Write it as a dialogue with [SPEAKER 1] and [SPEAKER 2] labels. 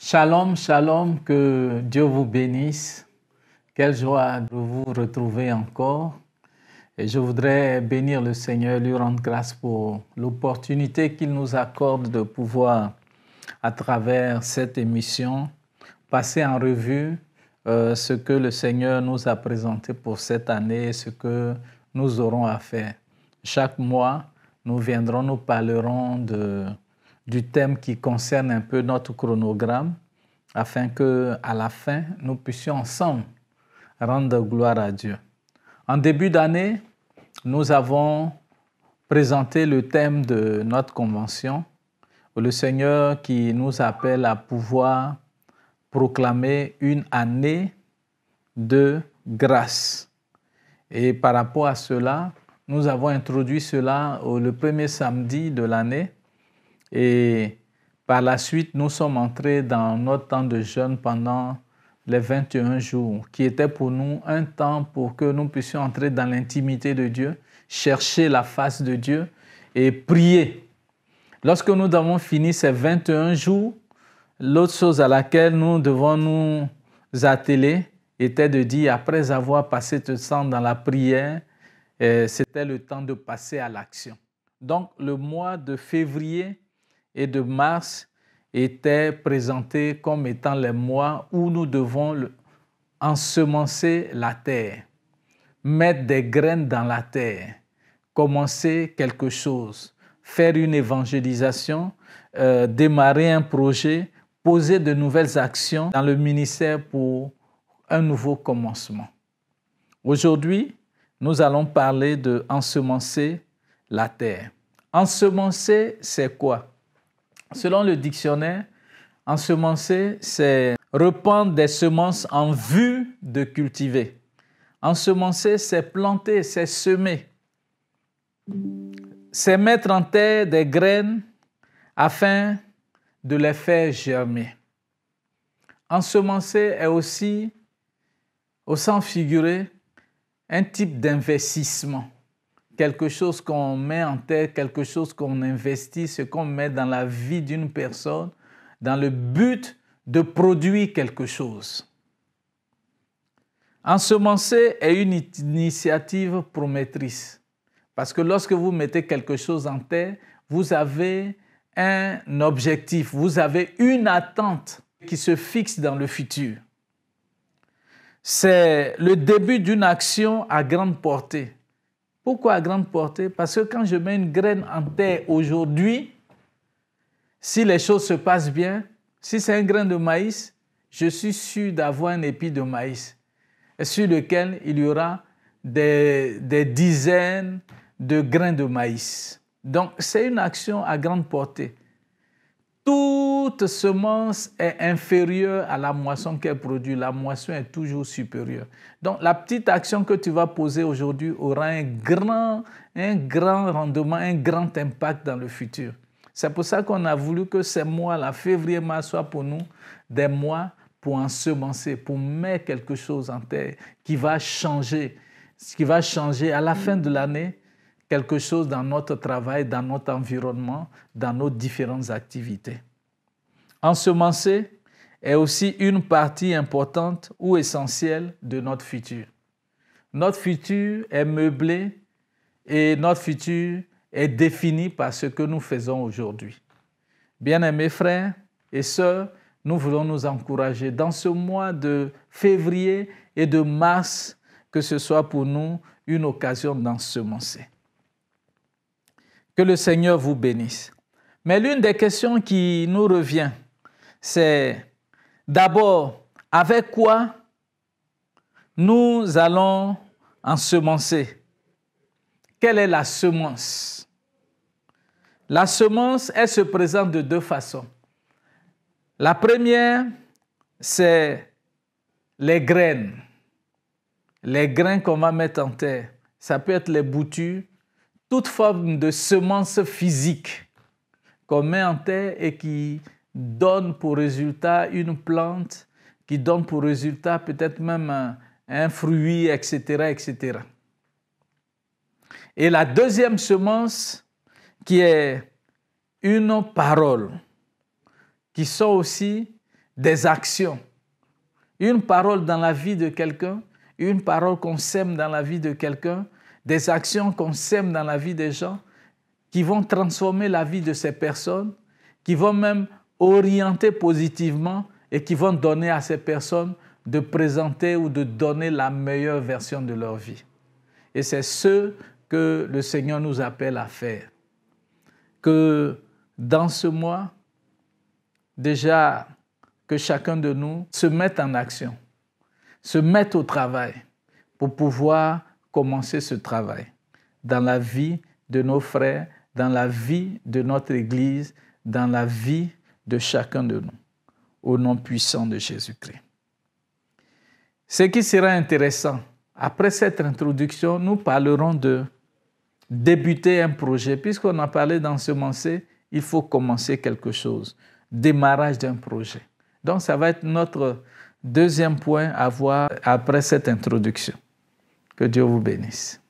[SPEAKER 1] Shalom, shalom, que Dieu vous bénisse. Quelle joie de vous retrouver encore. Et je voudrais bénir le Seigneur, lui rendre grâce pour l'opportunité qu'il nous accorde de pouvoir, à travers cette émission, passer en revue ce que le Seigneur nous a présenté pour cette année et ce que nous aurons à faire. Chaque mois, nous parlerons du thème qui concerne un peu notre chronogramme, afin qu'à la fin, nous puissions ensemble rendre gloire à Dieu. En début d'année, nous avons présenté le thème de notre convention, le Seigneur qui nous appelle à pouvoir proclamer une année de grâce. Et par rapport à cela, nous avons introduit cela le premier samedi de l'année. Et par la suite, nous sommes entrés dans notre temps de jeûne pendant les 21 jours, qui était pour nous un temps pour que nous puissions entrer dans l'intimité de Dieu, chercher la face de Dieu et prier. Lorsque nous avons fini ces 21 jours, l'autre chose à laquelle nous devons nous atteler était de dire, après avoir passé ce temps dans la prière, c'était le temps de passer à l'action. Donc, le mois de février et de mars étaient présentés comme étant les mois où nous devons ensemencer la terre, mettre des graines dans la terre, commencer quelque chose, faire une évangélisation, démarrer un projet, poser de nouvelles actions dans le ministère pour un nouveau commencement. Aujourd'hui, nous allons parler de ensemencer la terre. Ensemencer, c'est quoi? Selon le dictionnaire, ensemencer, c'est répandre des semences en vue de cultiver. Ensemencer, c'est planter, c'est semer. C'est mettre en terre des graines afin de les faire germer. Ensemencer est aussi, au sens figuré, un type d'investissement. Quelque chose qu'on met en terre, quelque chose qu'on investit, ce qu'on met dans la vie d'une personne, dans le but de produire quelque chose. Ensemencer est une initiative promettrice. Parce que lorsque vous mettez quelque chose en terre, vous avez un objectif, vous avez une attente qui se fixe dans le futur. C'est le début d'une action à grande portée. Pourquoi à grande portée? Parce que quand je mets une graine en terre aujourd'hui, si les choses se passent bien, si c'est un grain de maïs, je suis sûr d'avoir un épi de maïs sur lequel il y aura des dizaines de grains de maïs. Donc, c'est une action à grande portée. Toute semence est inférieure à la moisson qu'elle produit. La moisson est toujours supérieure. Donc, la petite action que tu vas poser aujourd'hui aura un grand rendement, un grand impact dans le futur. C'est pour ça qu'on a voulu que ces mois-là, février, mars, soient pour nous des mois pour ensemencer, pour mettre quelque chose en terre qui va changer à la fin de l'année, quelque chose dans notre travail, dans notre environnement, dans nos différentes activités. Ensemencer est aussi une partie importante ou essentielle de notre futur. Notre futur est meublé et notre futur est défini par ce que nous faisons aujourd'hui. Bien-aimés frères et sœurs, nous voulons nous encourager dans ce mois de février et de mars, que ce soit pour nous une occasion d'ensemencer. Que le Seigneur vous bénisse. Mais l'une des questions qui nous revient, c'est d'abord, avec quoi nous allons ensemencer? Quelle est la semence? La semence, elle se présente de deux façons. La première, c'est les graines. Les grains qu'on va mettre en terre. Ça peut être les boutures, toute forme de semence physique qu'on met en terre et qui donne pour résultat une plante, qui donne pour résultat peut-être même un fruit, etc., etc. Et la deuxième semence, qui est une parole, qui sont aussi des actions. Une parole dans la vie de quelqu'un, une parole qu'on sème dans la vie de quelqu'un, des actions qu'on sème dans la vie des gens qui vont transformer la vie de ces personnes, qui vont même orienter positivement et qui vont donner à ces personnes de présenter ou de donner la meilleure version de leur vie. Et c'est ce que le Seigneur nous appelle à faire. Que dans ce mois, déjà, que chacun de nous se mette en action, se mette au travail pour pouvoir commencer ce travail dans la vie de nos frères, dans la vie de notre Église, dans la vie de chacun de nous, au nom puissant de Jésus-Christ. Ce qui sera intéressant, après cette introduction, nous parlerons de débuter un projet. Puisqu'on a parlé d'ensemencer, il faut commencer quelque chose. Démarrage d'un projet. Donc, ça va être notre deuxième point à voir après cette introduction. Que Dieu vous bénisse.